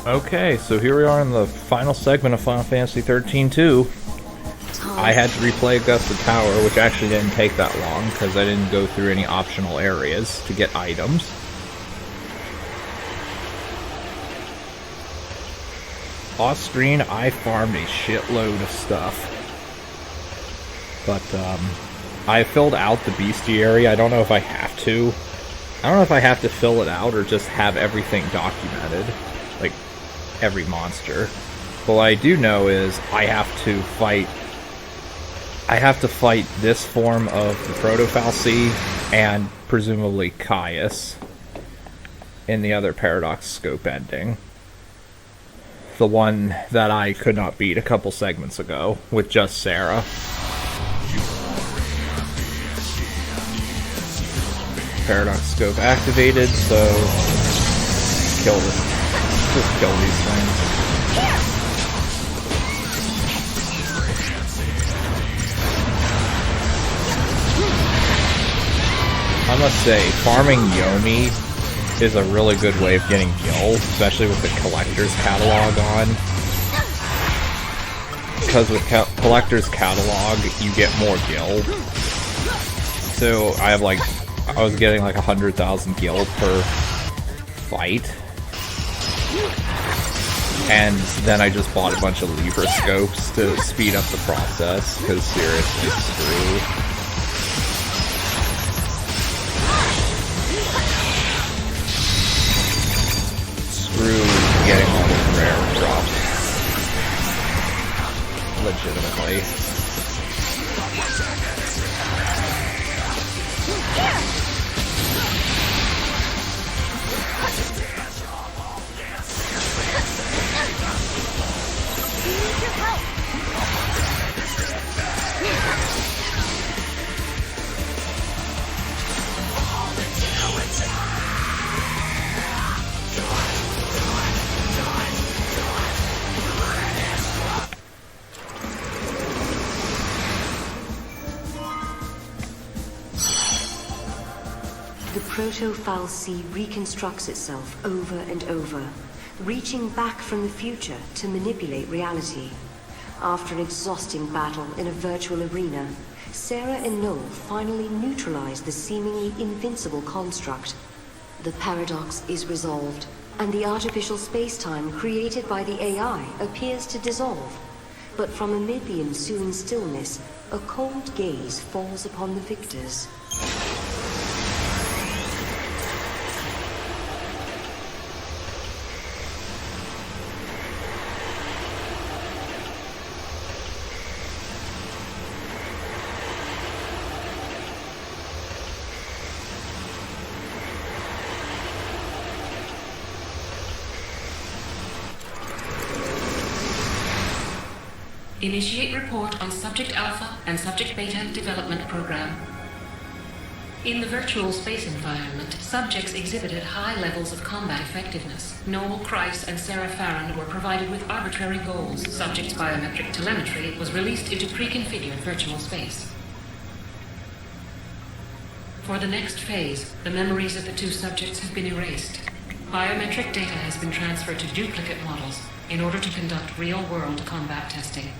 Okay, so here we are in the final segment of Final Fantasy XIII-2. I had to replay Augusta Tower, which actually didn't take that long, because I didn't go through any optional areas to get items. Off screen, I farmed a shitload of stuff. But, I filled out the bestiary. I don't know if I have to. I don't know if I have to fill it out or just have everything documented. Like, every monster. But what I do know is I have to fight this form of the Proto-Fal'Cie and presumably Caius in the other Paradox Scope ending. The one that I could not beat a couple segments ago with just Sarah. Paradox Scope activated, so just kill these things. I must say, farming Yomi is a really good way of getting gil, especially with the Collector's Catalog on. Because with Collector's Catalog, you get more gil. So I was getting like 100,000 gil per fight. And then I just bought a bunch of Libra scopes to speed up the process, because seriously, screw getting all the rare drops. Legitimately. The Proto-Fal'Cie reconstructs itself over and over, reaching back from the future to manipulate reality. After an exhausting battle in a virtual arena, Sarah and Noel finally neutralize the seemingly invincible construct. The paradox is resolved, and the artificial space-time created by the AI appears to dissolve. But from amid the ensuing stillness, a cold gaze falls upon the victors. Initiate report on Subject Alpha and Subject Beta development program. In the virtual space environment, subjects exhibited high levels of combat effectiveness. Noel, Kreis, and Sarah Farron were provided with arbitrary goals. Subjects' biometric telemetry was released into pre-configured virtual space. For the next phase, the memories of the two subjects have been erased. Biometric data has been transferred to duplicate models in order to conduct real-world combat testing.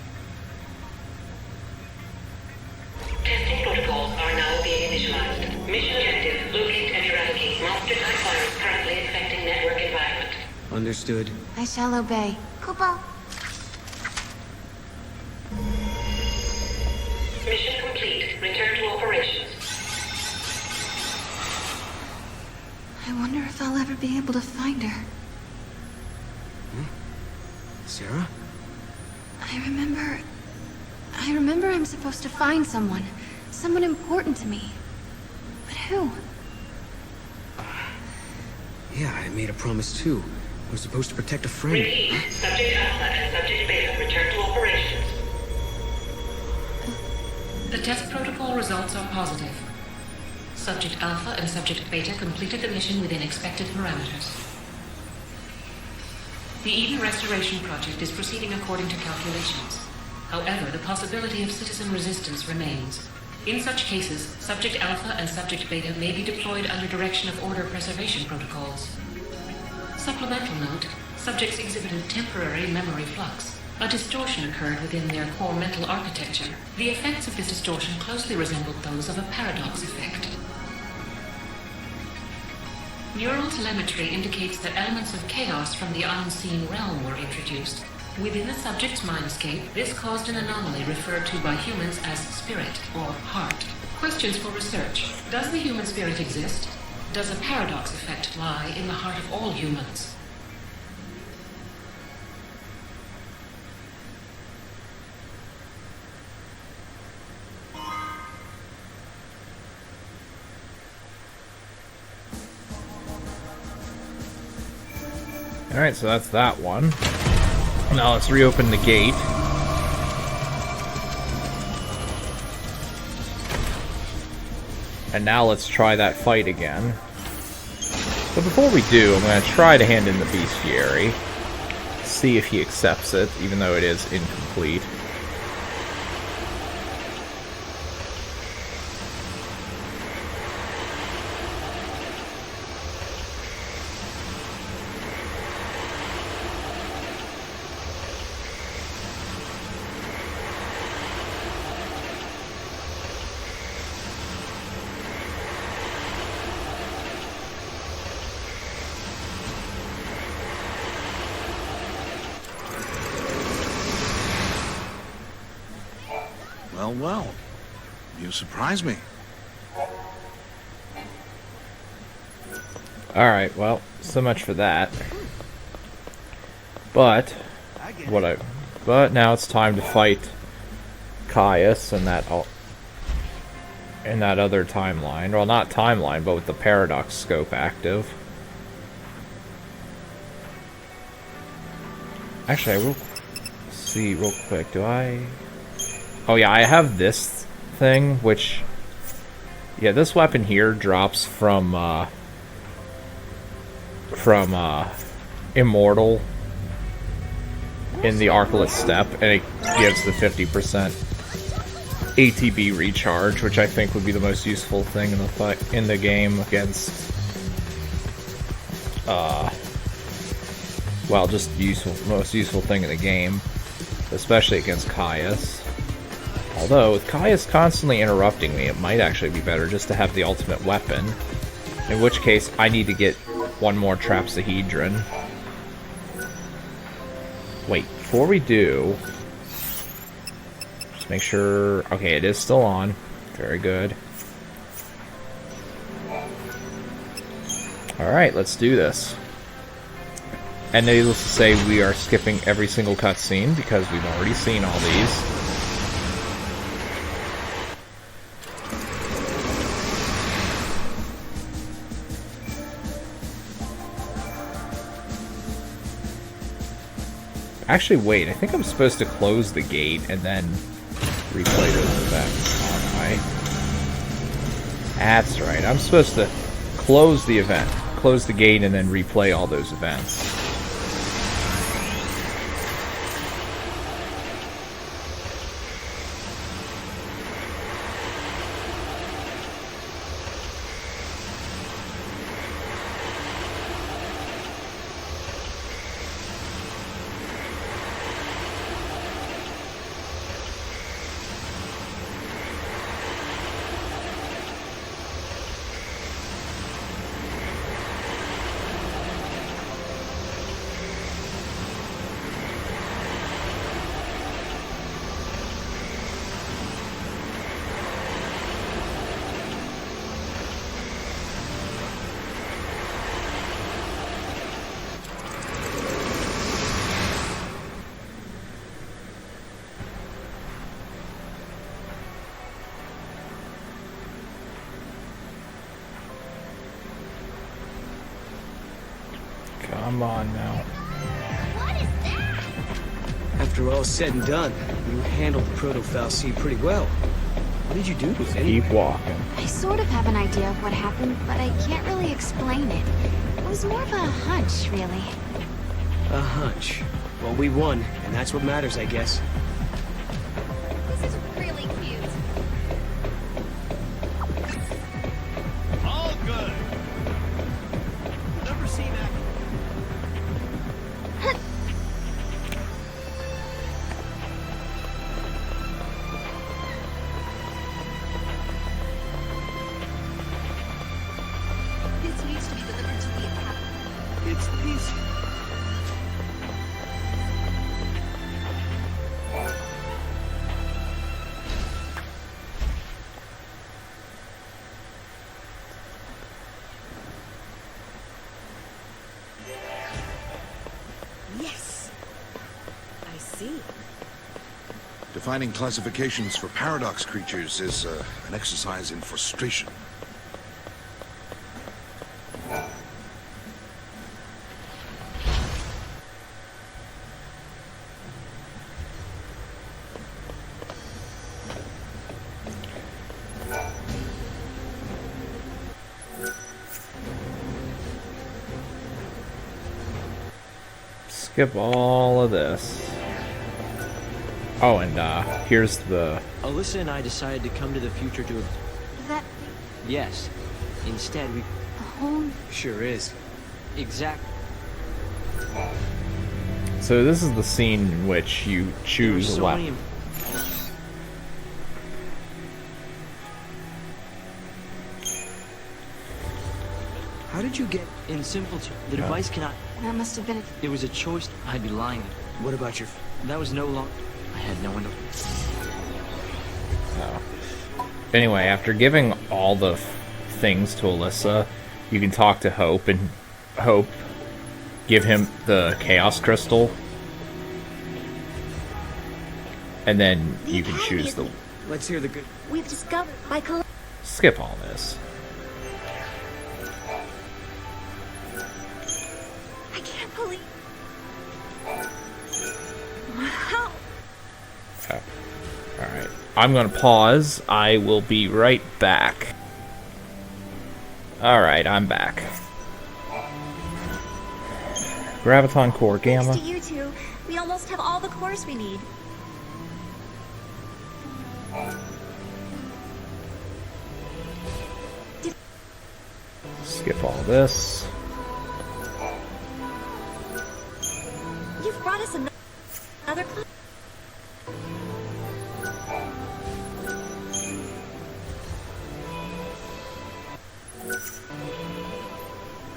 Testing protocols are now being initialized. Mission objective: locate and eradicate monster-type virus currently infecting network environment. Understood. I shall obey. Kupo. Mission complete. Return to operations. I wonder if I'll ever be able to find her. Sarah? I remember I'm supposed to find someone. Someone important to me. But who? Yeah, I made a promise too. I was supposed to protect a friend. Repeat. Subject Alpha and Subject Beta return to operations. The test protocol results are positive. Subject Alpha and Subject Beta completed the mission within expected parameters. The Eden Restoration Project is proceeding according to calculations. However, the possibility of citizen resistance remains. In such cases, Subject Alpha and Subject Beta may be deployed under direction of Order preservation protocols. Supplemental note, Subjects exhibited temporary memory flux. A distortion occurred within their core mental architecture. The effects of this distortion closely resembled those of a paradox effect. Neural telemetry indicates that elements of chaos from the unseen realm were introduced. Within the subject's mindscape, this caused an anomaly referred to by humans as spirit or heart. Questions for research. Does the human spirit exist? Does a paradox effect lie in the heart of all humans? Alright, so that's that one. Now let's reopen the gate. And now let's try that fight again. But before we do, I'm going to try to hand in the bestiary. See if he accepts it, even though it is incomplete. Well, you surprised me. Alright, well, so much for that. But now it's time to fight Caius and that other timeline. Well, not timeline, but with the paradox scope active. Actually, I will see real quick. Do I? Oh yeah, I have this thing, which... Yeah, this weapon here drops from Immortal in the Arclet step, and it gives the 50% ATB recharge, which I think would be the most useful thing in the fight in the game against well, just most useful thing in the game, especially against Caius. Although, with Caius constantly interrupting me, it might actually be better just to have the ultimate weapon. In which case, I need to get one more Trapsahedron. Wait, before we do... Just make sure... Okay, it is still on. Very good. Alright, let's do this. And needless to say, we are skipping every single cutscene because we've already seen all these. Actually, wait, I think I'm supposed to close the gate and then replay those events, aren't I? That's right, I'm supposed to close the event, close the gate, and then replay all those events. Come on now. After all said and done, you handled the Proto-Fal'Cie pretty well. What did you do with it? Keep walking. I sort of have an idea of what happened, but I can't really explain it. It was more of a hunch, really. A hunch. Well, we won, and that's what matters, I guess. This is really cute. All good. Never seen that. last piece. Yes. I see. Defining classifications for paradox creatures is an exercise in frustration. Skip all of this. Oh, and here's the... Alyssa and I decided to come to the future to... That Yes. Instead, we... a whole... Sure is. Exact... So this is the scene in which you choose a so weapon. many... How did you get... In simple terms, the device cannot... That must have been It was a choice. I'd be lying. What about your... That was no long... I had no one to... Oh. Anyway, after giving all the things to Alyssa, you can talk to Hope, and Hope give him the Chaos Crystal, and then you can choose the... Let's hear the good... We've discovered by Skip all this. I can't believe. Wow. Oh. Alright. I'm gonna pause. I will be right back. Alright, I'm back. Graviton Core Gamma. Thanks to you two, we almost have all the cores we need. Skip all this. You've brought us another clue.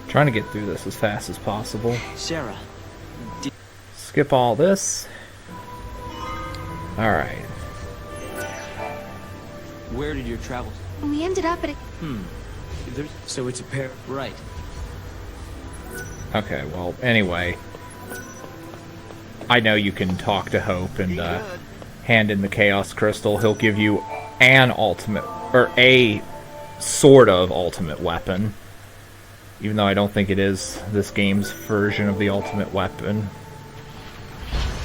Trying to get through this as fast as possible. Sarah. Skip all this. Alright. Where did your travels? We ended up at a... There's... So it's a pair... Right. Okay, well, anyway. I know you can talk to Hope and hand in the Chaos Crystal. He'll give you an ultimate, or a sort of ultimate weapon. Even though I don't think it is this game's version of the ultimate weapon.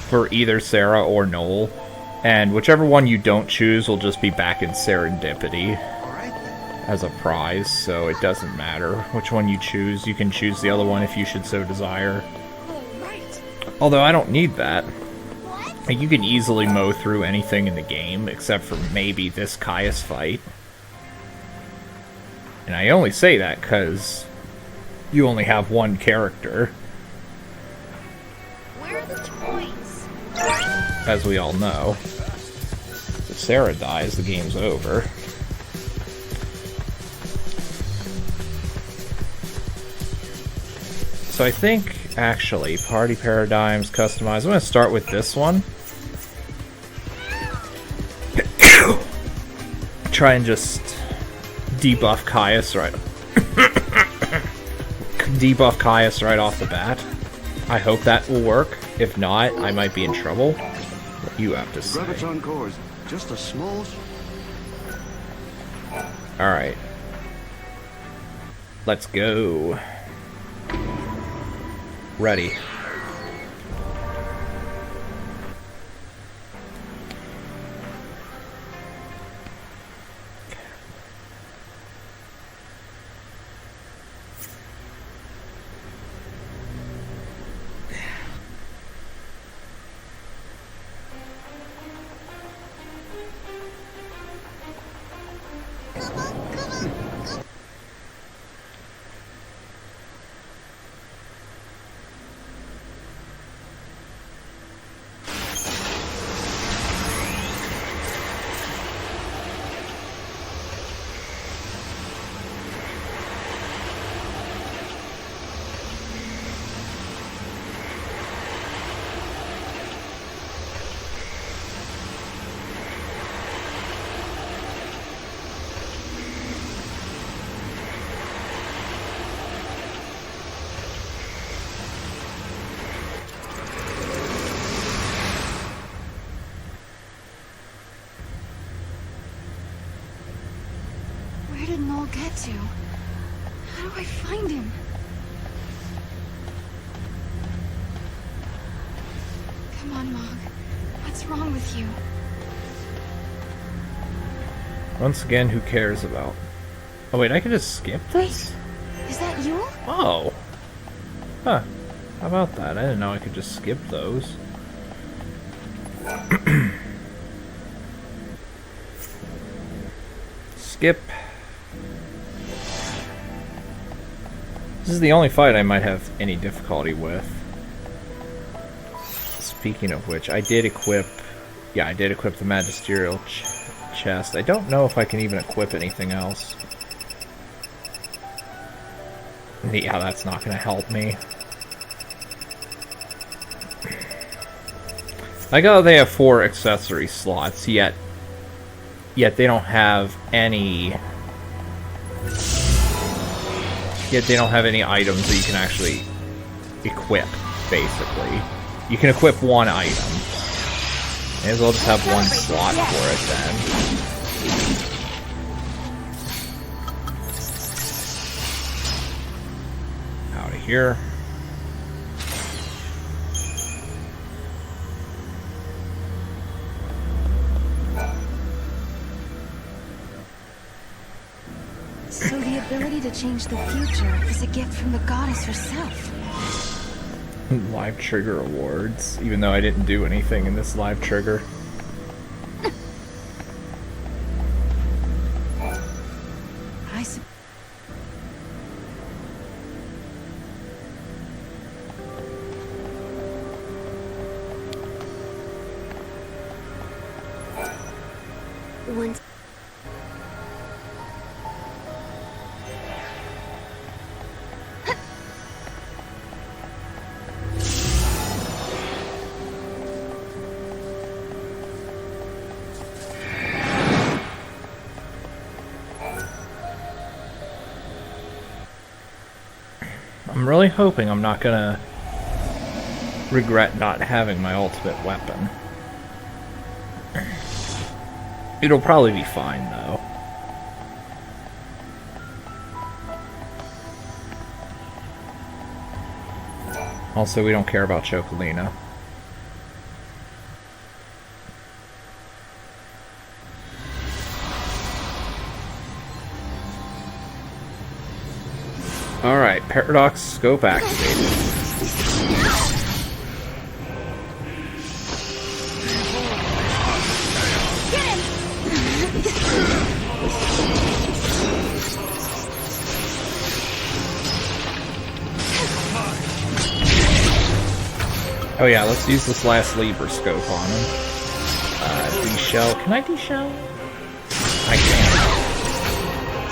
For either Sarah or Noel. And whichever one you don't choose will just be back in Serendipity as a prize, so it doesn't matter which one you choose. You can choose the other one if you should so desire. Although I don't need that. Like, you can easily mow through anything in the game, except for maybe this Caius fight. And I only say that because you only have one character. Where are the toys? As we all know. If Sarah dies, the game's over. So I think, actually, Party Paradigms, Customize. I'm going to start with this one. Try and just debuff Caius right... debuff Caius right off the bat. I hope that will work. If not, I might be in trouble. What you have to say. Graviton cores, just a small... Alright. Let's go. Ready. all get to? How do I find him? Come on, Mog. What's wrong with you? Once again, who cares about... Oh wait, I can just skip this? Is that you? Oh. Huh. How about that? I didn't know I could just skip those. Skip. This is the only fight I might have any difficulty with. Speaking of which, I did equip... Yeah, I did equip the magisterial chest. I don't know if I can even equip anything else. Yeah, that's not going to help me. I got they have 4 accessory slots, yet they don't have any... Yet they don't have any items that you can actually equip, basically. You can equip 1 item. May as well just have 1 slot for it then. Out of here. So the ability to change the future is a gift from the goddess herself. Live trigger awards, even though I didn't do anything in this live trigger. Once. I'm really hoping I'm not gonna regret not having my ultimate weapon. It'll probably be fine, though. Also, we don't care about Chocolina. Alright, Paradox Scope activated. Oh yeah, let's use this last Libra scope on him. D-shell. Can I D-shell? I can.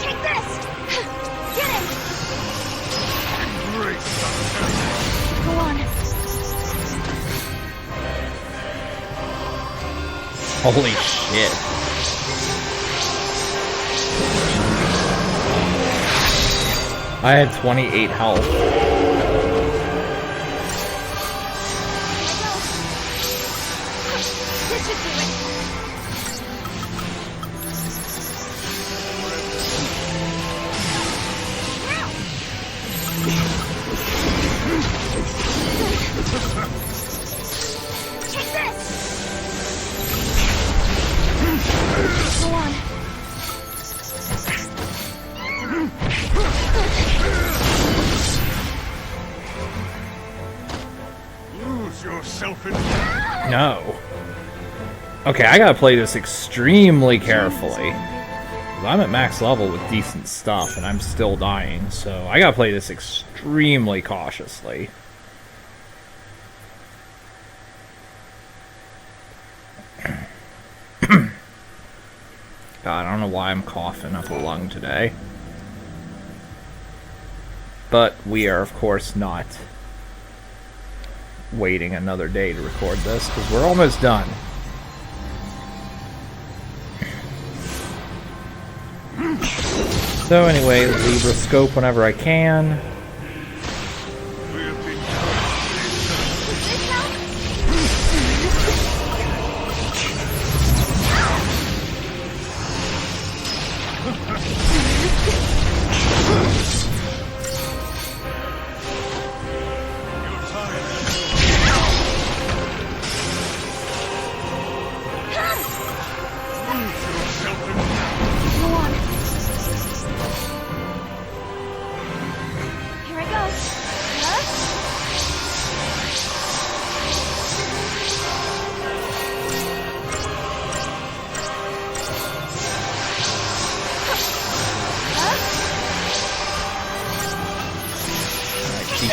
Take this! Get him! Go on. Holy shit. I had 28 health. No. Okay, I gotta play this extremely carefully. I'm at max level with decent stuff, and I'm still dying, so I gotta play this extremely cautiously. God, I don't know why I'm coughing up a lung today. But we are, of course, not waiting another day to record this, because we're almost done. So anyway, Libra scope whenever I can.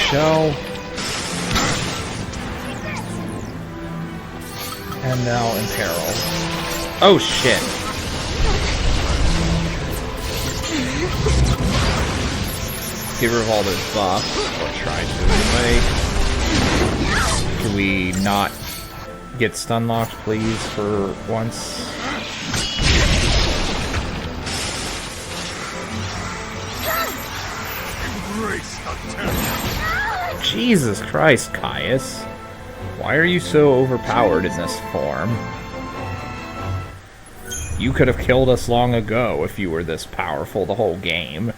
shell. And now in peril. Oh shit. Get rid of all those buffs, or try to anyway. Can we not get stun locked, please, for once? Jesus Christ, Caius. Why are you so overpowered in this form? You could have killed us long ago if you were this powerful the whole game.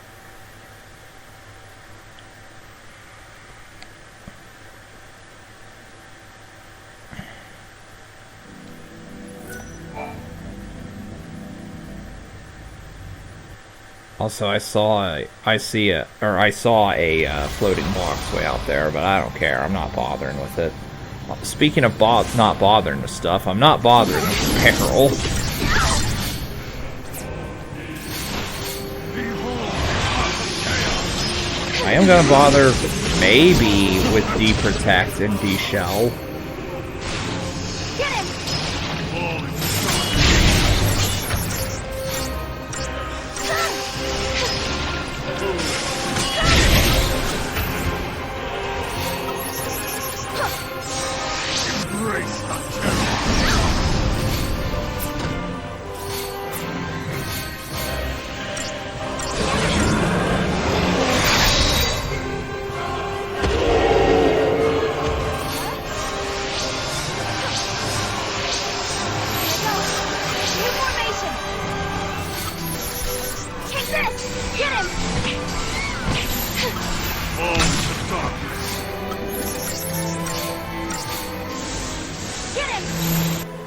Also, I saw a floating box way out there, but I don't care. I'm not bothering with it. Speaking of not bothering with stuff, I'm not bothering with peril. I am gonna bother maybe with D-Protect and D-Shell.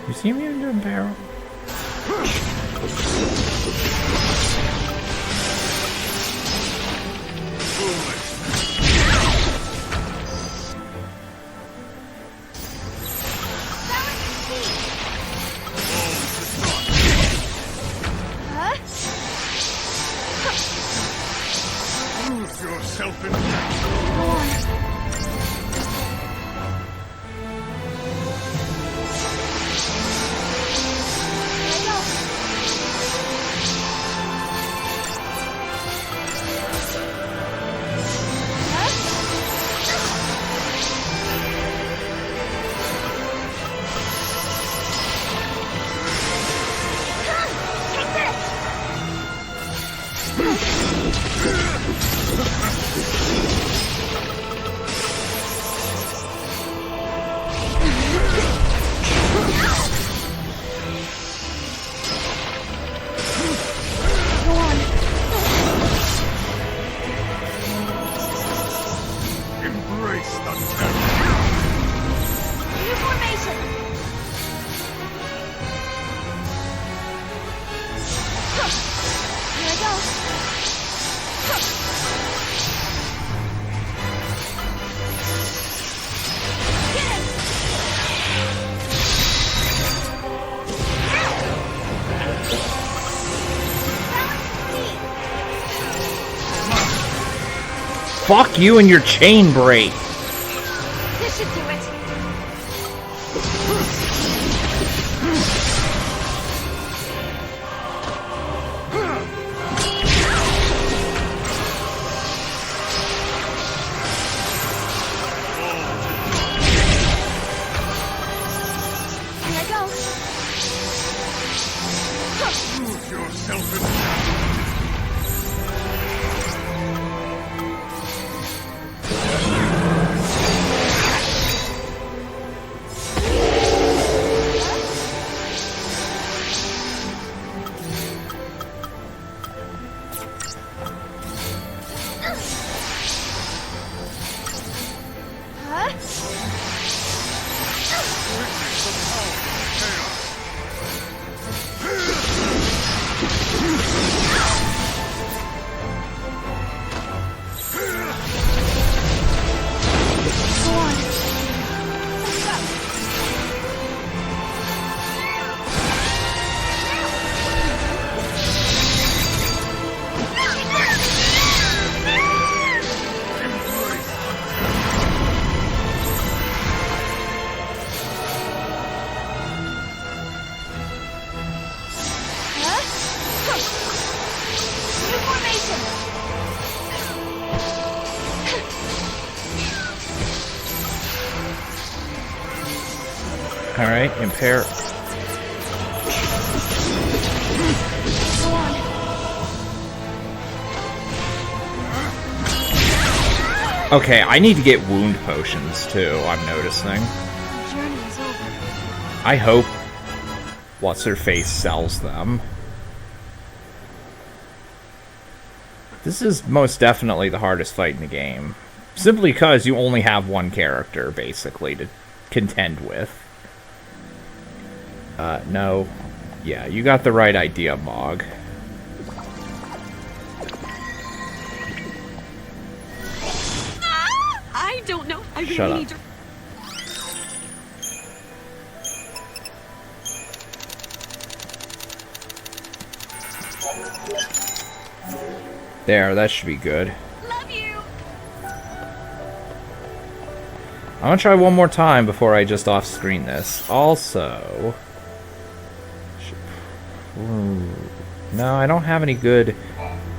You see me under a barrel? Prove yourself in Fuck you and your chain break. This should do it. Here I go. Prove yourself in Alright, impair. Okay, I need to get wound potions too, I'm noticing. The journey is over. I hope What's-Her-Face sells them. This is most definitely the hardest fight in the game. Simply because you only have one character, basically, to contend with. No. Yeah, you got the right idea, Mog. I don't know. I really Shut up. need to... There, that should be good. Love you. I'm gonna try one more time before I just off-screen this. Also... Ooh. No, I don't have any good...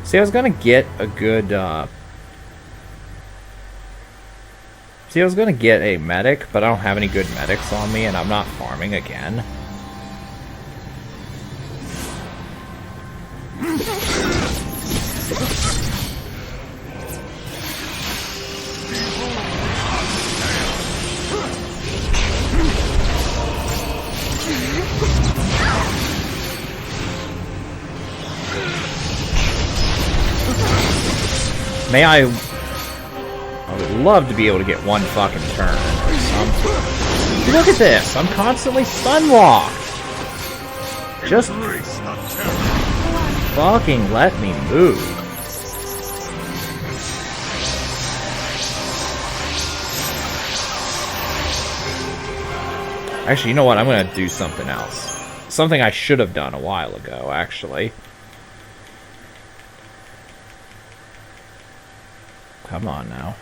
See, I was gonna get a good, See, I was gonna get a medic, but I don't have any good medics on me, and I'm not farming again. I would love to be able to get one fucking turn or something. Look at this! I'm constantly stun-locked! Just fucking let me move. Actually, you know what? I'm gonna do something else. Something I should have done a while ago, actually. Come on now.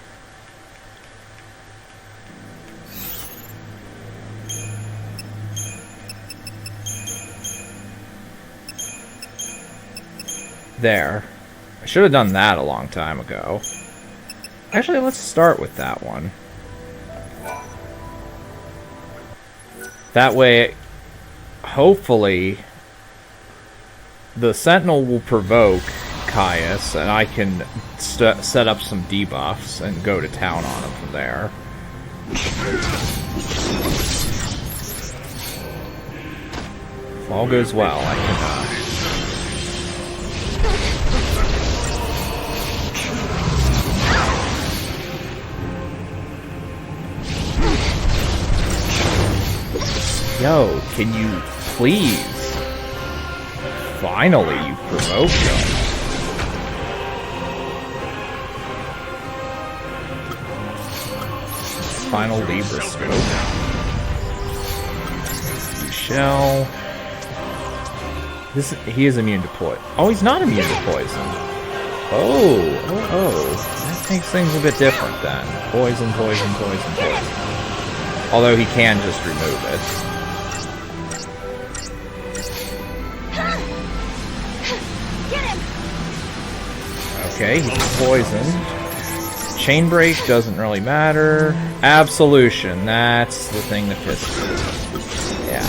There. I should have done that a long time ago. Actually, let's start with that one. That way, hopefully, the Sentinel will provoke Caius, and I can set up some debuffs and go to town on him from there. If all goes well, I can, Yo, can you please? Finally, you provoked him. Final Libra scope. You shall. He is immune to poison. Oh, he's not immune to poison. Oh. That makes things a bit different then. Poison. Although he can just remove it. Okay, he's poisoned. Chain break doesn't really matter. Absolution, that's the thing that pisses me. Yeah.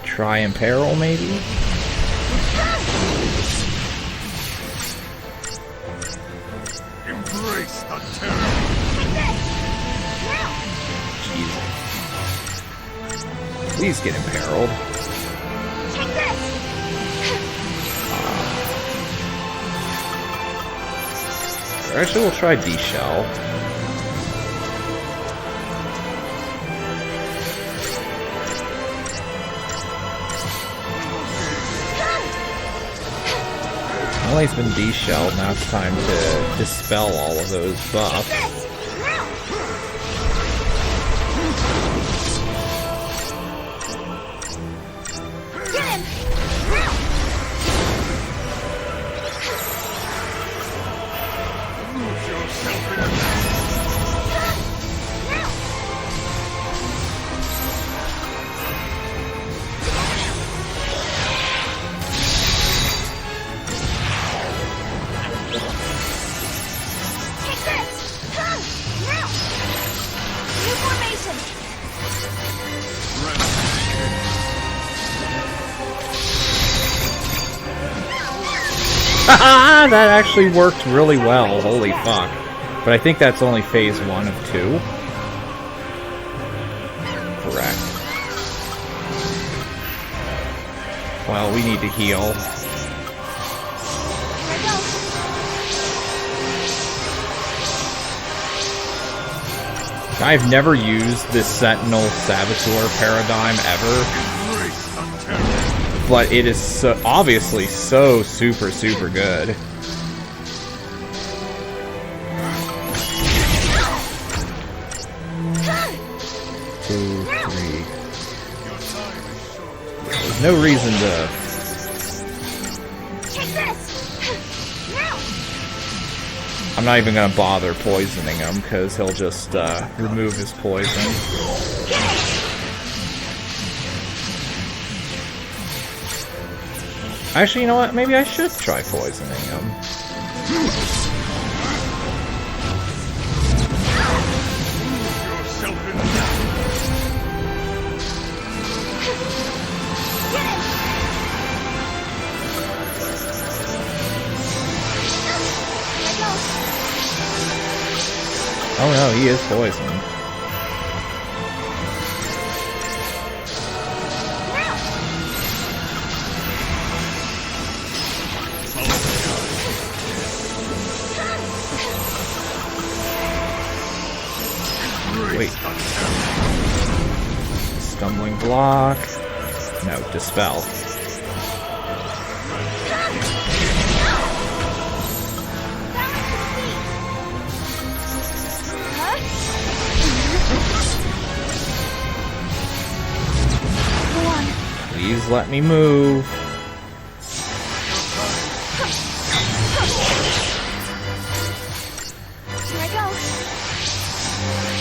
Try Imperil, maybe? Embrace the terror. Please get imperiled. Actually, we'll try D-Shell. Well, he's been D-Shelled, now it's time to dispel all of those buffs. That actually worked really well. Holy fuck. But I think that's only phase 1 of 2. Correct. Well, we need to heal. I've never used this Sentinel Saboteur paradigm ever, but it is so, obviously so super good. Two, three. There's no reason to. I'm not even gonna bother poisoning him because he'll just remove his poison. Actually, you know what? Maybe I should try poisoning him. Oh no, he is poisoned. Wait. Stumbling block. No, dispel. Please let me move. Here I go.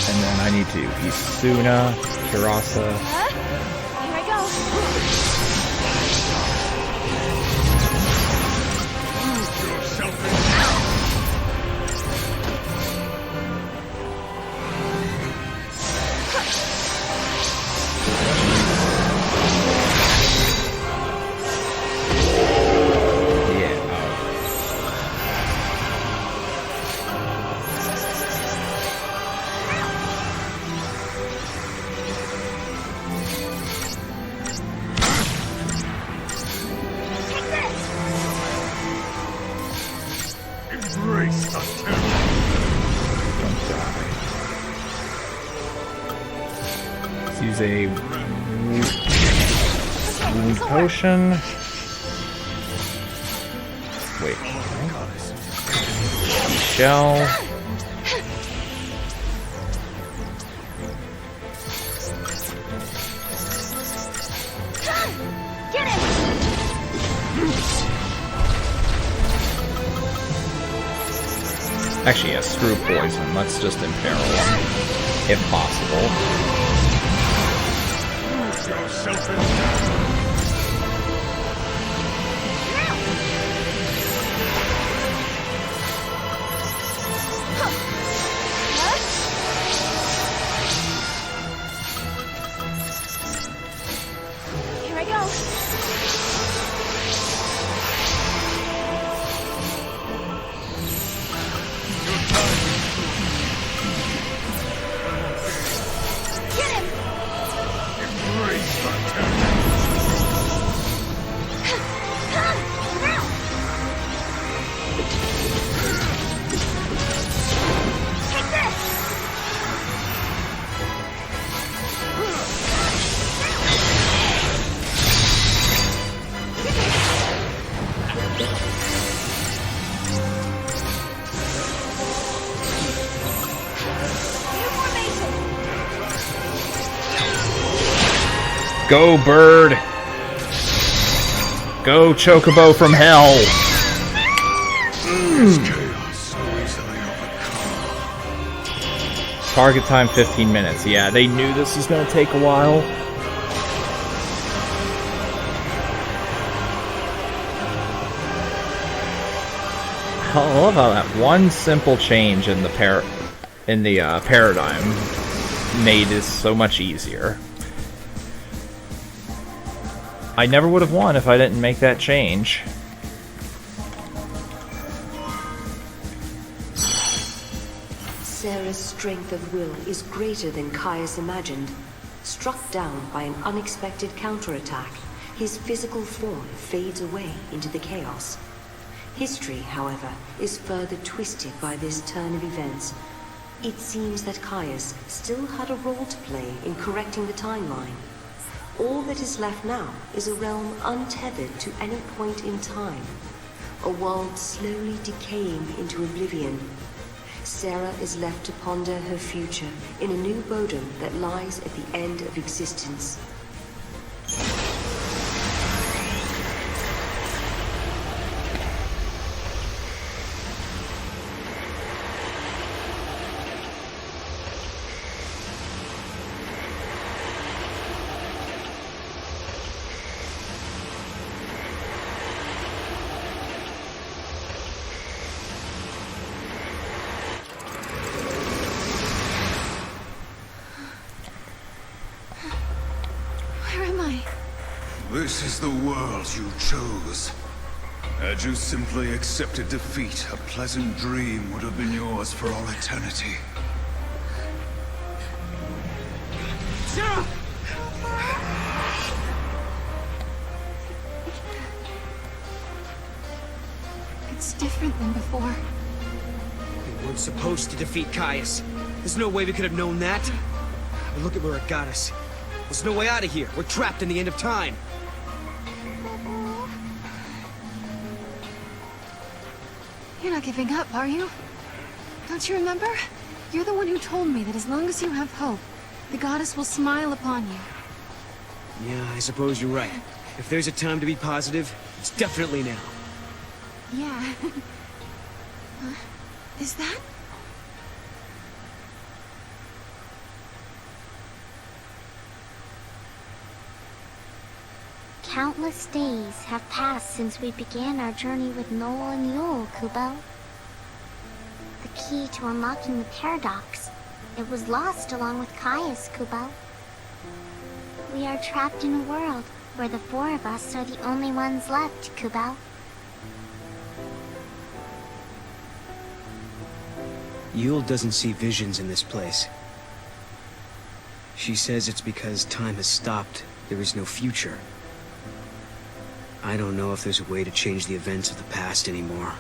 And then I need to Isuna, Kirasa. Here I go. Use a wound potion. Wait. Shell. Get him! Actually, yeah, screw poison. Let's just imperil him, if possible. Here I go. Get him! Take this! Go, bird! Go, Chocobo from hell! Target time 15 minutes. Yeah, they knew this was gonna take a while. I love how that one simple change in the paradigm made this so much easier. I never would have won if I didn't make that change. Sarah's strength of will is greater than Caius imagined. Struck down by an unexpected counterattack, his physical form fades away into the chaos. History, however, is further twisted by this turn of events. It seems that Caius still had a role to play in correcting the timeline. All that is left now is a realm untethered to any point in time. A world slowly decaying into oblivion. Sarah is left to ponder her future in a new bodom that lies at the end of existence. This is the world you chose. Had you simply accepted defeat, a pleasant dream would have been yours for all eternity. Sarah! It's different than before. We weren't supposed to defeat Caius. There's no way we could have known that. But look at where it got us. There's no way out of here. We're trapped in the end of time. You're not giving up, are you? Don't you remember? You're the one who told me that as long as you have hope, the goddess will smile upon you. Yeah, I suppose you're right. If there's a time to be positive, it's definitely now. Yeah. Is that? Countless days have passed since we began our journey with Noel and Yule, Kubo. The key to unlocking the paradox. It was lost along with Caius, Kubo. We are trapped in a world where the four of us are the only ones left, Kubo. Yule doesn't see visions in this place. She says it's because time has stopped. There is no future. I don't know if there's a way to change the events of the past anymore.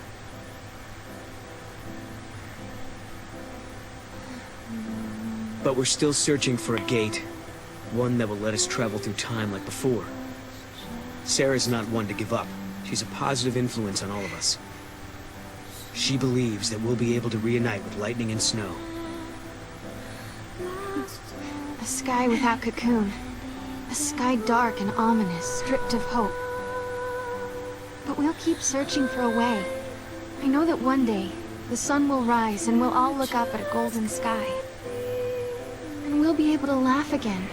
But we're still searching for a gate. One that will let us travel through time like before. Sarah's not one to give up. She's a positive influence on all of us. She believes that we'll be able to reunite with lightning and snow. A sky without cocoon. A sky dark and ominous, stripped of hope. But we'll keep searching for a way. I know that one day, the sun will rise and we'll all look up at a golden sky. And we'll be able to laugh again,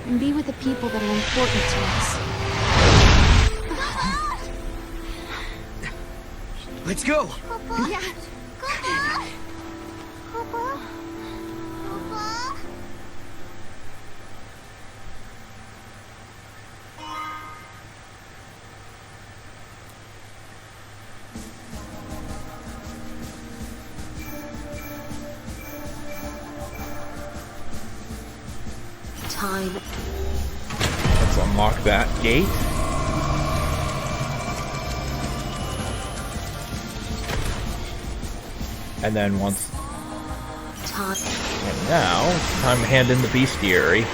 and be with the people that are important to us. Let's go! Yeah. Time. Let's unlock that gate. And then once... Time. And now, it's time to hand in the bestiary.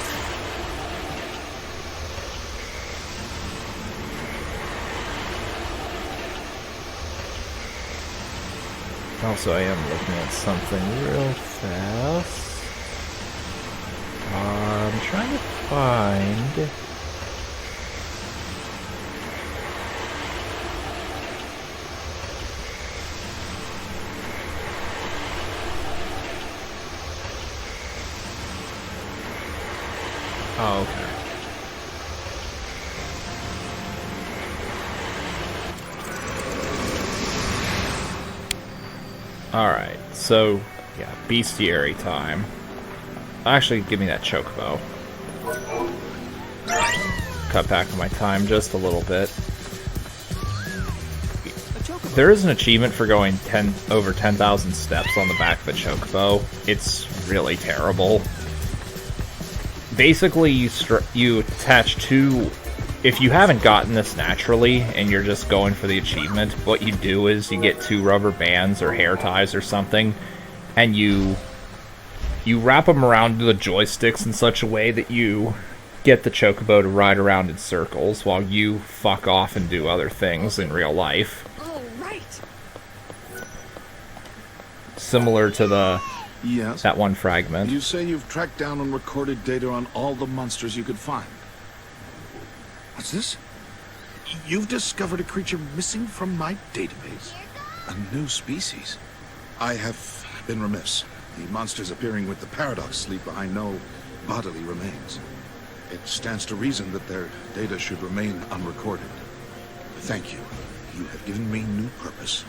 Also, I am looking at something real fast. I'm trying to find... Oh, okay. Alright, so, yeah, bestiary time. Actually, give me that chocobo. Cut back on my time just a little bit. A chocobo. There is an achievement for going over 10,000 steps on the back of a chocobo. It's really terrible. Basically, you attach two... If you haven't gotten this naturally, and you're just going for the achievement, what you do is you get 2 rubber bands or hair ties or something, and you wrap them around the joysticks in such a way that you get the chocobo to ride around in circles while you fuck off and do other things in real life. Oh, right. Similar to Yes? that one fragment. You say you've tracked down and recorded data on all the monsters you could find. What's this? You've discovered a creature missing from my database. A new species. I have been remiss. The monsters appearing with the paradox leave behind no bodily remains. It stands to reason that their data should remain unrecorded. Thank you. You have given me new purpose.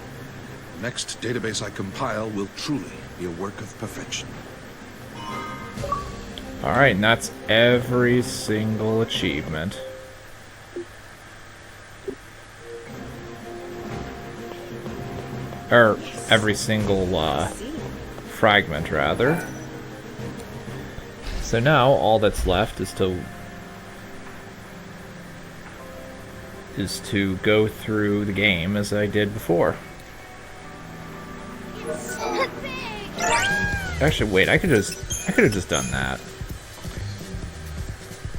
The next database I compile will truly be a work of perfection. Alright, and that's every single achievement. Or, every single, fragment, rather. So now, all that's left is to go through the game as I did before. Actually, wait, I could have just done that.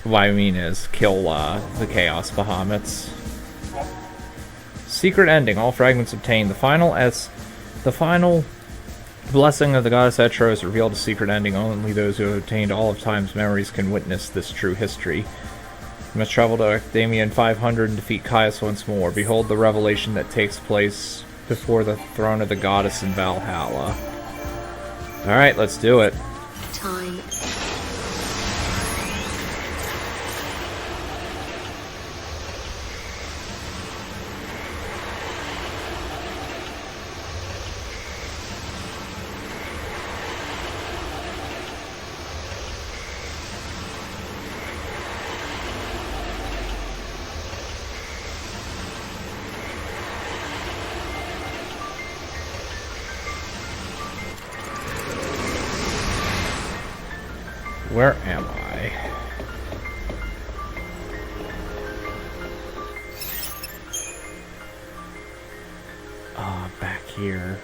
What I mean is, kill, the Chaos Bahamut's. Secret ending. All fragments obtained. The final blessing of the goddess Etro has revealed a secret ending. Only those who have obtained all of Time's memories can witness this true history. You must travel to Academia in 500 and defeat Caius once more. Behold the revelation that takes place before the throne of the goddess in Valhalla. Alright, let's do it. Time. Where am I? Ah, back here.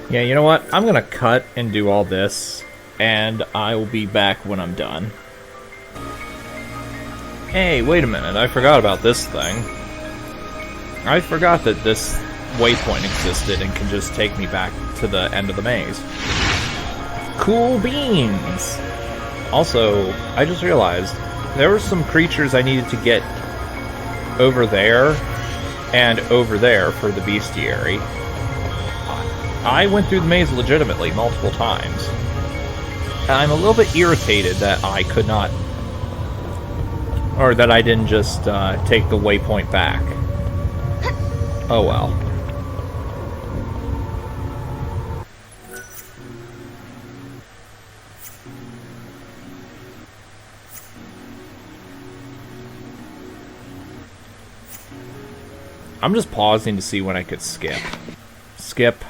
Yeah, you know what? I'm gonna cut and do all this, and I will be back when I'm done. Hey, wait a minute, I forgot about this thing. I forgot that this waypoint existed and can just take me back to the end of the maze. Cool beans! Also, I just realized, there were some creatures I needed to get over there and over there for the bestiary. I went through the maze legitimately multiple times. And I'm a little bit irritated that I could not... Or that I didn't just take the waypoint back. Oh well. I'm just pausing to see when I could skip. Skip.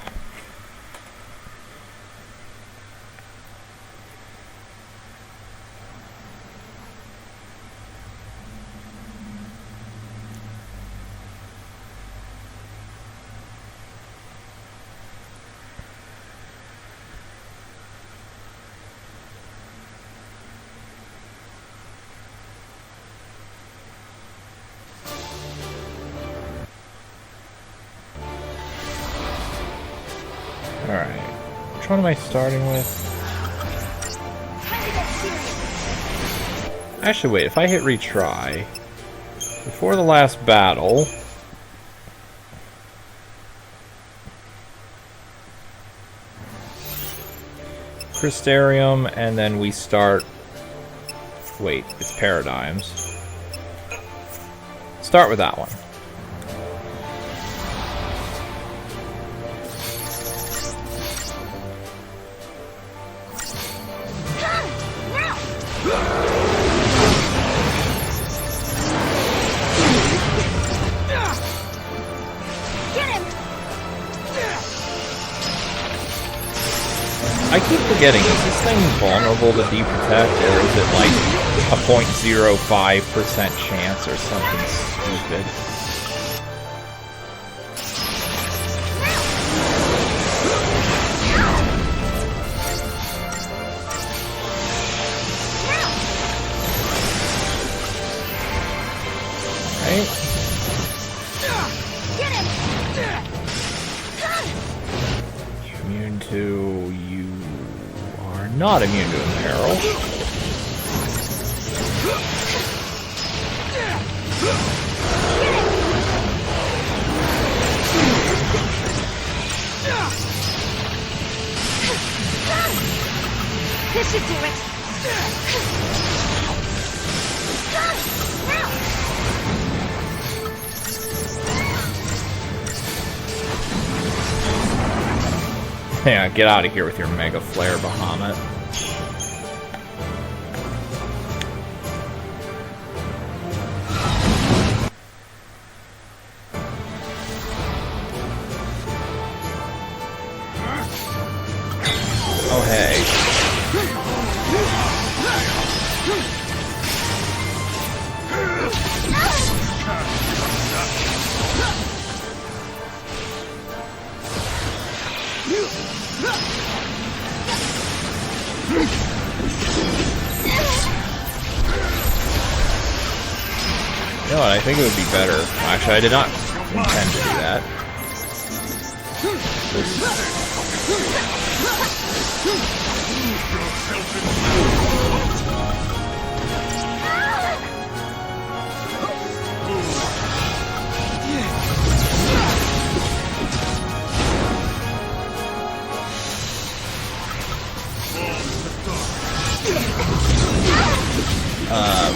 Alright. Which one am I starting with? Actually, wait. If I hit retry, before the last battle... Crystarium, and then we start... Wait, it's Paradigms. Start with that one. I keep forgetting, is this thing vulnerable to deep attack, or is it like a 0.05% chance or something stupid? Right? Immune to... you are not immune to imperil. This should do it. Yeah, get out of here with your Mega Flare, Bahamut. Oh, hey. You know what, I think it would be better. Actually, I did not intend to do that.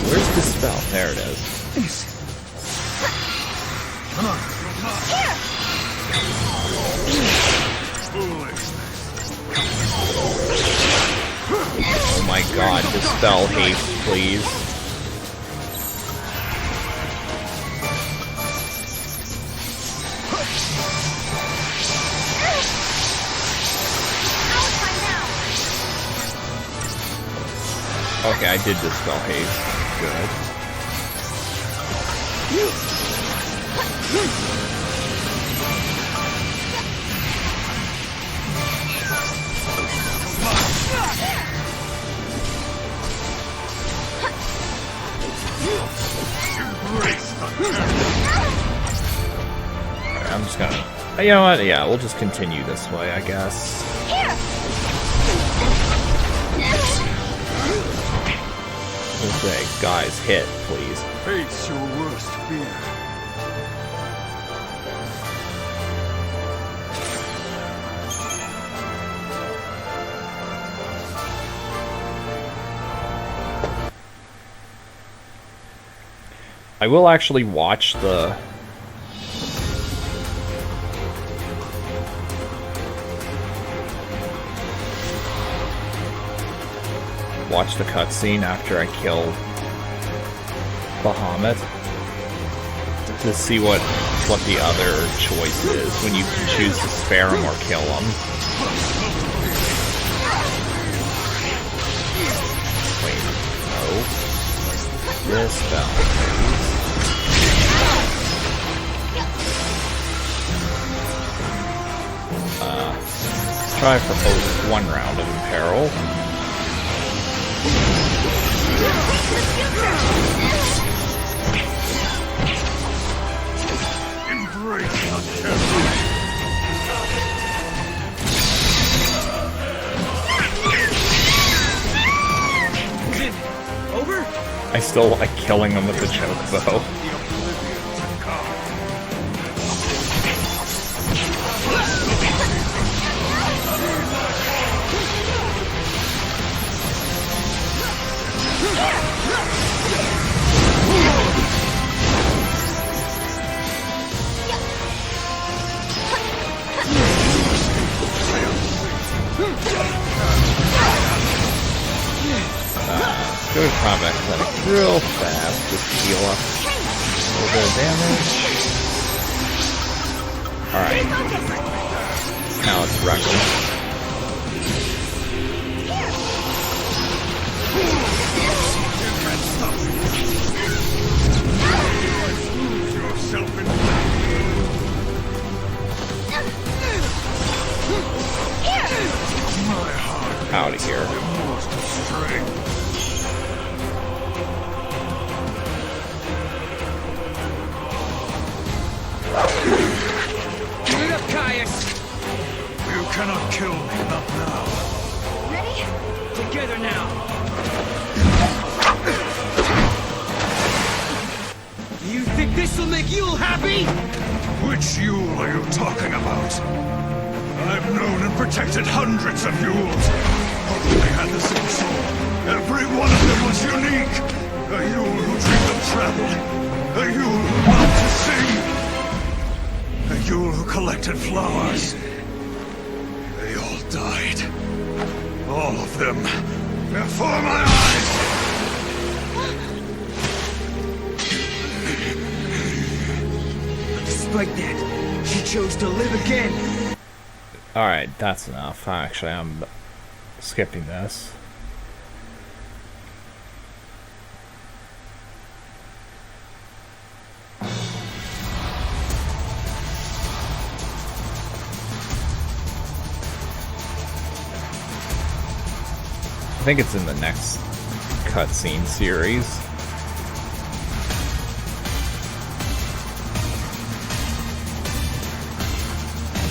Where's the spell? There it is. Oh my god, dispel haste, please. Okay, I did dispel haste. Good. Alright, I'm just gonna... You know what? Yeah, we'll just continue this way, I guess. Say, guys, hit, please. Face your worst fear. I will actually watch the... watch the cutscene after I kill Bahamut to see what the other choice is when you can choose to spare him or kill him. Wait, no. This spell, please. Try for one round of imperil. Over? I still like killing them with the chokebow. Go to combat clinic real fast, just heal up a little bit of damage. Alright. Now it's reckless. Give it up, Caius! You cannot kill me, not now. Ready? Together now! Do you think this'll make Yule happy? Which Yule are you talking about? I've known and protected hundreds of Yules. All they had the same soul. Every one of them was unique. A Yule who dreamed of travel. A Yule who loved to sing. A Yule who collected flowers. They all died. All of them. Before my eyes! Despite that, she chose to live again. Alright, that's enough. Actually, I'm skipping this. I think it's in the next cutscene series.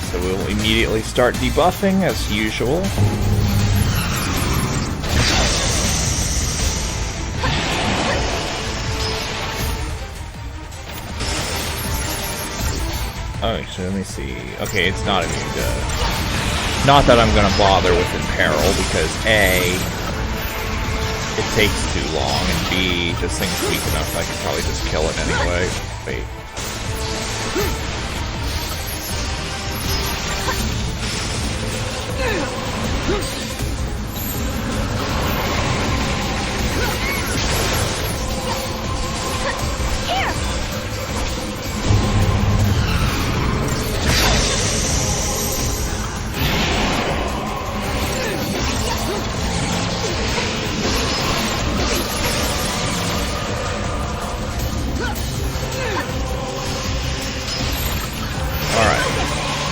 So we'll immediately start debuffing as usual. Oh, actually, let me see. Okay, it's not immune to... Not that I'm gonna bother with Imperil, because A, it takes too long, and B, this thing's weak enough I could probably just kill it anyway. Wait.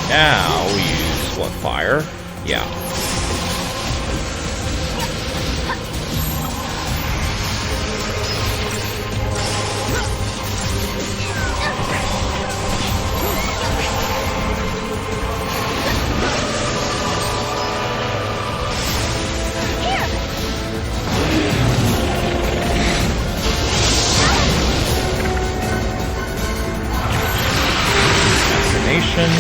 Now we use, what, fire? Yeah. Assassination.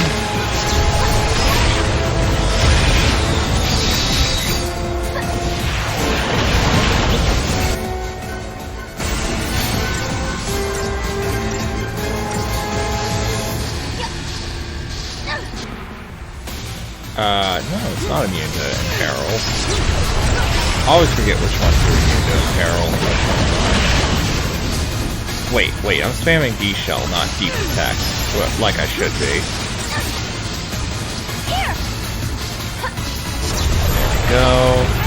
No, it's not immune to Imperil. I always forget which ones are immune to Imperil and which ones aren't. Wait, I'm spamming D-Shell, not D-Protect, like I should be. There we go.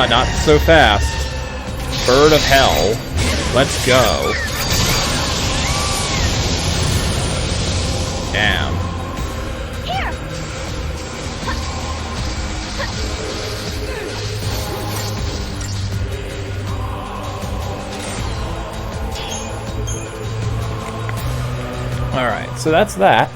Not so fast. Bird of Hell. Let's go. Damn. Alright, so that's that.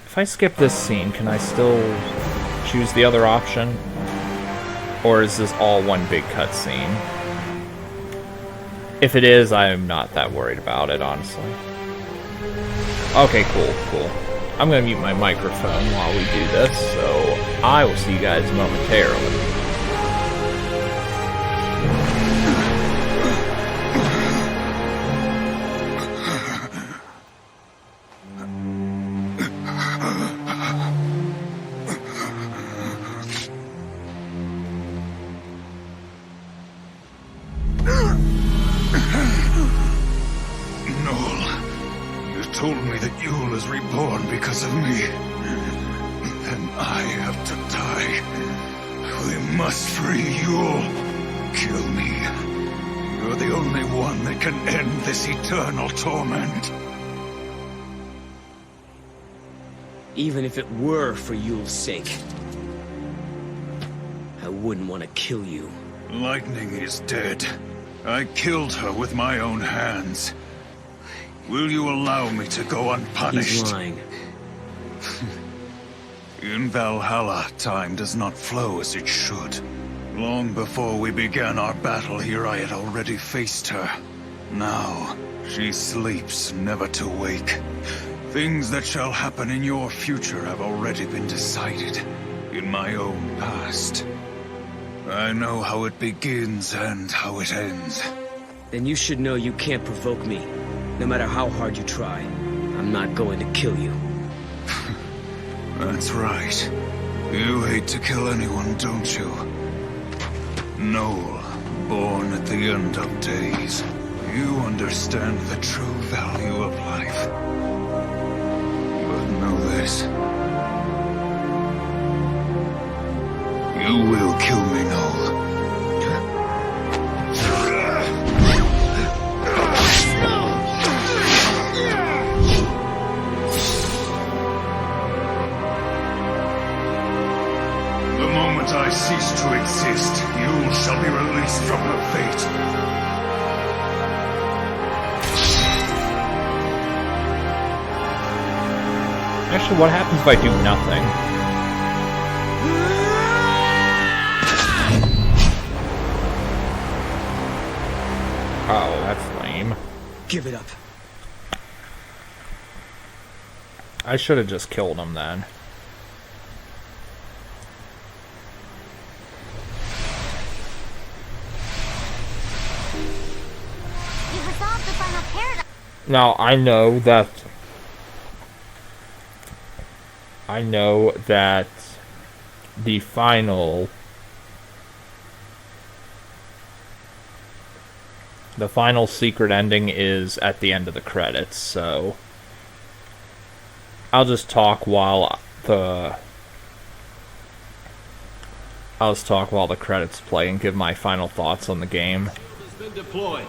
If I skip this scene, can I still choose the other option? Or is this all one big cutscene? If it is, I'm not that worried about it, honestly. Okay, cool. I'm going to mute my microphone while we do this, so I will see you guys momentarily. Told me that Yule is reborn because of me. And I have to die. We must free Yule. Kill me. You're the only one that can end this eternal torment. Even if it were for Yule's sake, I wouldn't want to kill you. Lightning is dead. I killed her with my own hands. Will you allow me to go unpunished? He's lying. In Valhalla, time does not flow as it should. Long before we began our battle here, I had already faced her. Now, she sleeps, never to wake. Things that shall happen in your future have already been decided in my own past. I know how it begins and how it ends. Then you should know you can't provoke me. No matter how hard you try, I'm not going to kill you. That's right. You hate to kill anyone, don't you? Noel, born at the end of days. You understand the true value of life. But know this. You will kill me, Noel. I cease to exist, you shall be released from her fate. Actually, what happens if I do nothing? Oh, that's lame. Give it up. I should have just killed him then. Now, I know that the final secret ending is at the end of the credits, so I'll just talk while the credits play and give my final thoughts on the game. Has been deployed.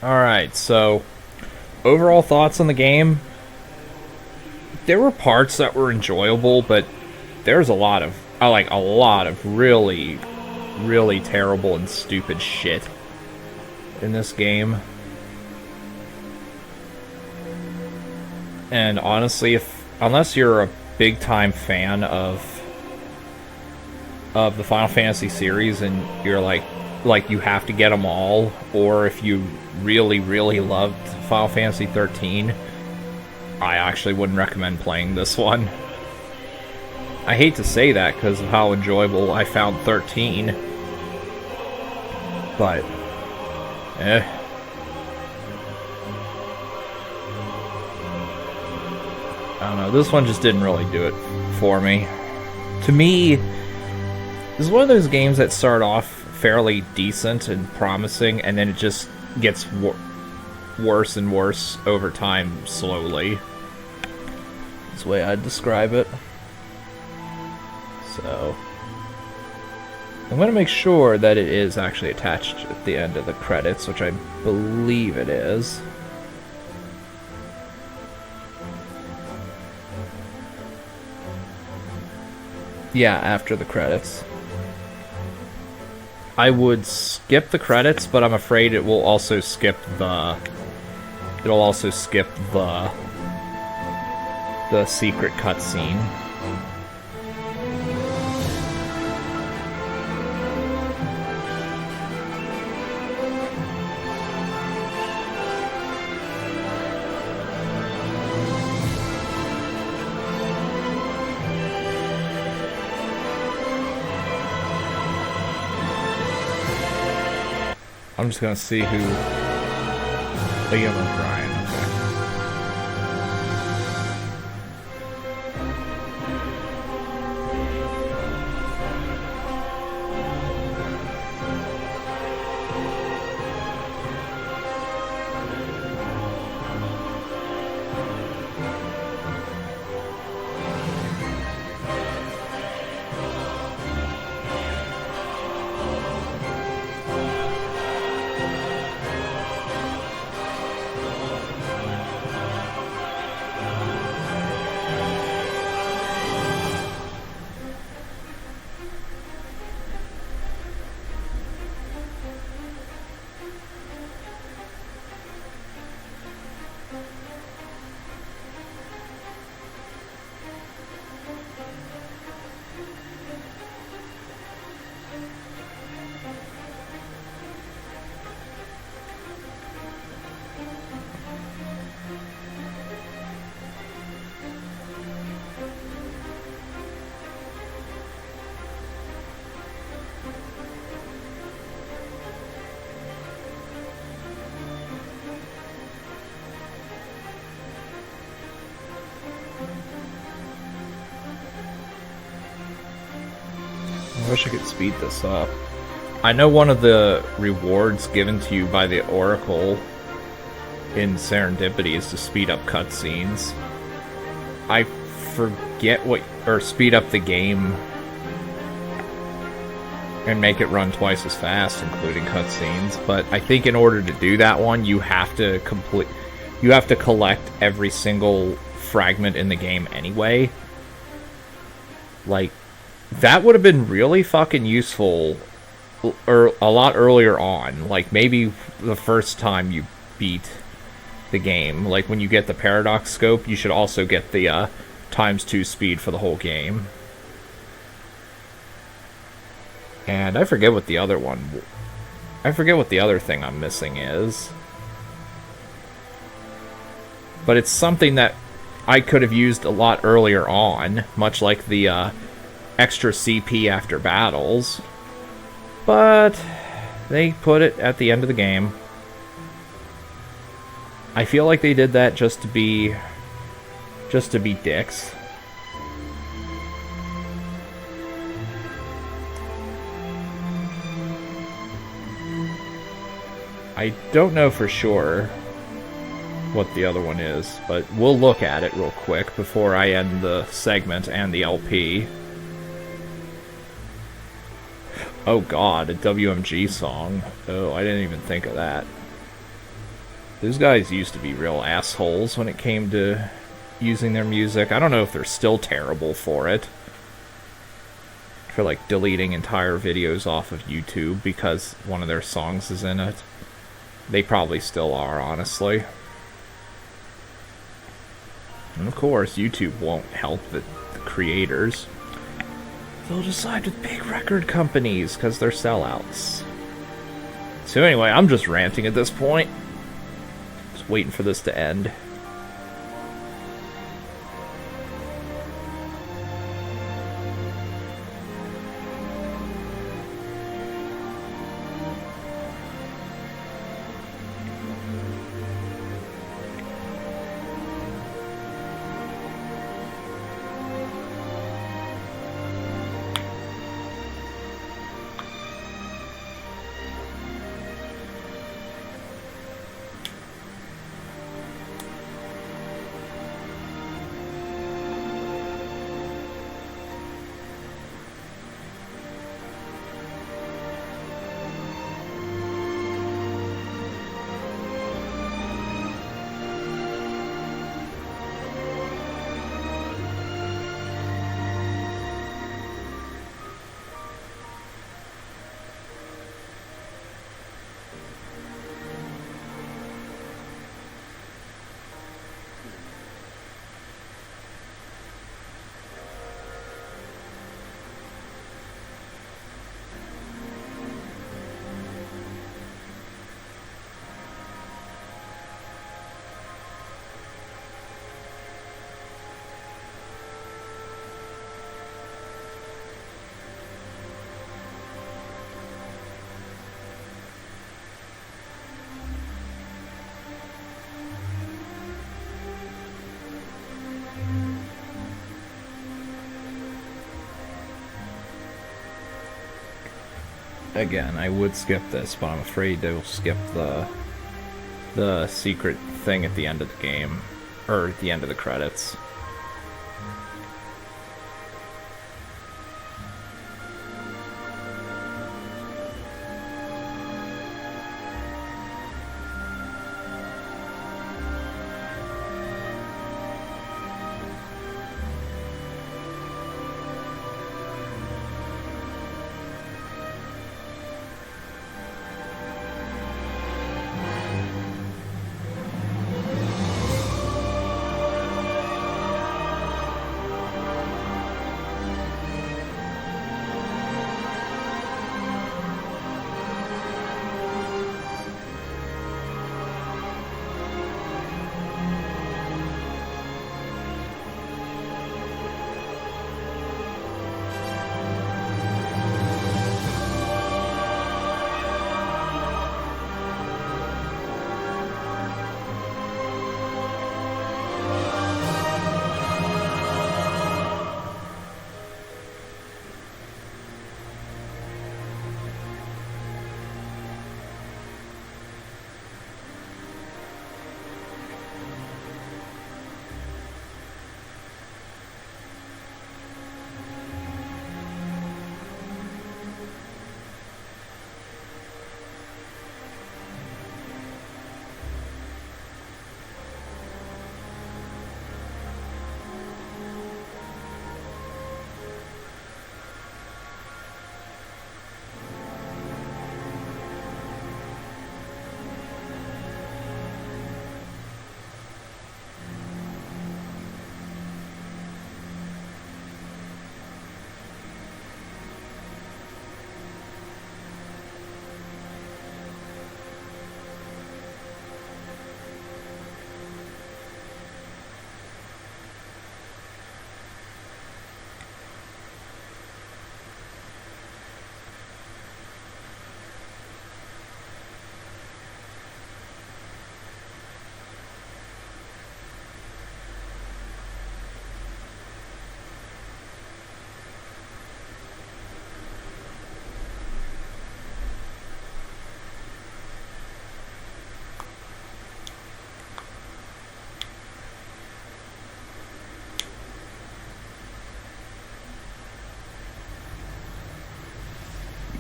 Alright, so overall thoughts on the game. There were parts that were enjoyable, but there's a lot of really, really terrible and stupid shit in this game. And honestly, unless you're a big time fan of the Final Fantasy series and you're like you have to get them all, or if you really, really loved Final Fantasy XIII, I actually wouldn't recommend playing this one. I hate to say that because of how enjoyable I found 13, but I don't know, this one just didn't really do it for me. To me, this is one of those games that start off fairly decent and promising, and then it just gets worse and worse over time, slowly. That's the way I'd describe it. So I'm going to make sure that it is actually attached at the end of the credits, which I believe it is. Yeah, after the credits. I would skip the credits, but I'm afraid it will also skip the the secret cutscene. I'm just gonna see who... Liam O'Brien, okay. I wish I could speed this up. I know one of the rewards given to you by the Oracle in Serendipity is to speed up cutscenes. I forget what... or speed up the game and make it run twice as fast, including cutscenes. But I think in order to do that one, you have to complete... you have to collect every single fragment in the game anyway. Like, that would have been really fucking useful a lot earlier on. Like, maybe the first time you beat the game. Like, when you get the Paradox Scope, you should also get the ×2 speed for the whole game. And I forget what the other one... I forget what the other thing I'm missing is. But it's something that I could have used a lot earlier on, much like the extra CP after battles. But they put it at the end of the game. I feel like they did that just to be dicks. I don't know for sure what the other one is, but we'll look at it real quick before I end the segment and the LP. Oh god, a WMG song. Oh, I didn't even think of that. Those guys used to be real assholes when it came to using their music. I don't know if they're still terrible for it. For like deleting entire videos off of YouTube because one of their songs is in it. They probably still are, honestly. And of course, YouTube won't help the creators. They'll decide with big record companies because they're sellouts. So anyway, I'm just ranting at this point. Just waiting for this to end. again, I would skip this, but I'm afraid to skip the secret thing at the end of the game, or at the end of the credits.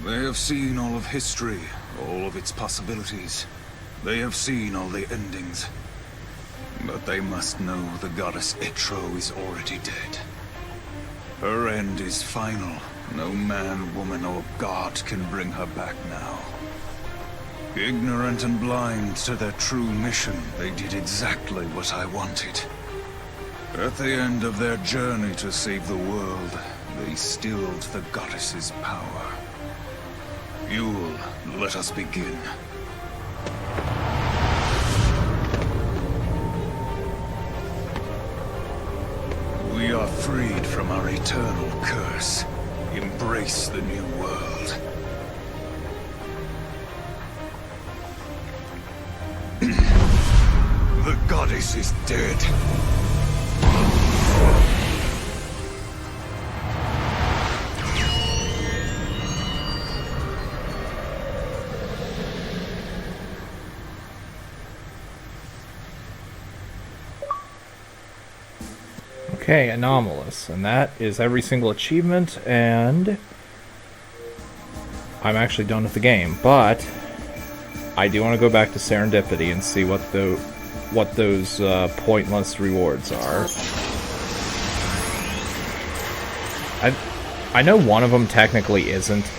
They have seen all of history, all of its possibilities. They have seen all the endings. But they must know the goddess XIII is already dead. Her end is final. No man, woman, or god can bring her back now. Ignorant and blind to their true mission, they did exactly what I wanted. At the end of their journey to save the world, they stilled the goddess's power. Yule, let us begin. We are freed from our eternal curse. Embrace the new world. The goddess is dead. Okay, anomalous, and that is every single achievement, and I'm actually done with the game, but I do want to go back to Serendipity and see what those pointless rewards are. I know one of them technically isn't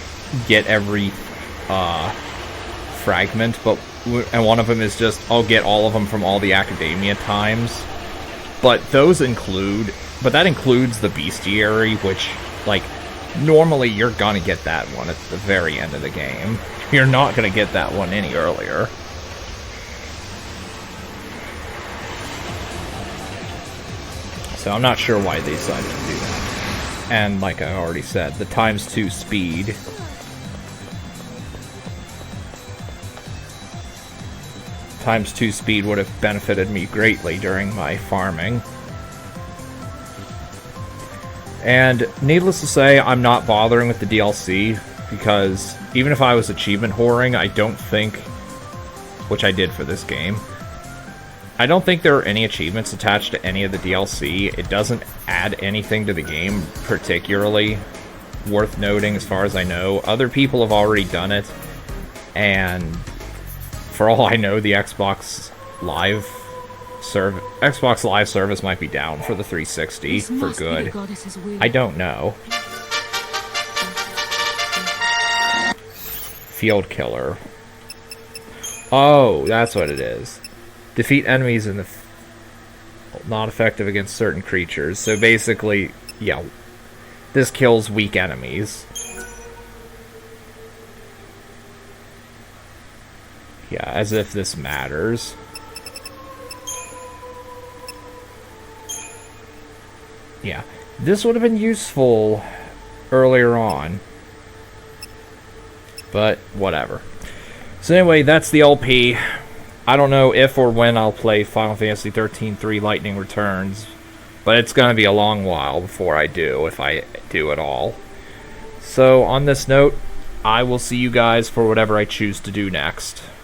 get every fragment, and one of them is just I'll get all of them from all the academia times. But that includes the bestiary, which, like, normally you're gonna get that one at the very end of the game. You're not gonna get that one any earlier. So I'm not sure why they decided to do that. And like I already said, the ×2 speed. ×2 speed would have benefited me greatly during my farming. And needless to say, I'm not bothering with the DLC. because even if I was achievement whoring, I don't think, which I did for this game, I don't think there are any achievements attached to any of the DLC. It doesn't add anything to the game particularly worth noting as far as I know. Other people have already done it, and for all I know, the Xbox Live service might be down for the 360 for good. I don't know. Field Killer. Oh, that's what it is. Defeat enemies in the not effective against certain creatures. So basically, yeah, this kills weak enemies. Yeah, as if this matters. Yeah, this would have been useful earlier on. But, whatever. So anyway, that's the LP. I don't know if or when I'll play Final Fantasy XIII-3 Lightning Returns, but it's going to be a long while before I do, if I do at all. So, on this note, I will see you guys for whatever I choose to do next.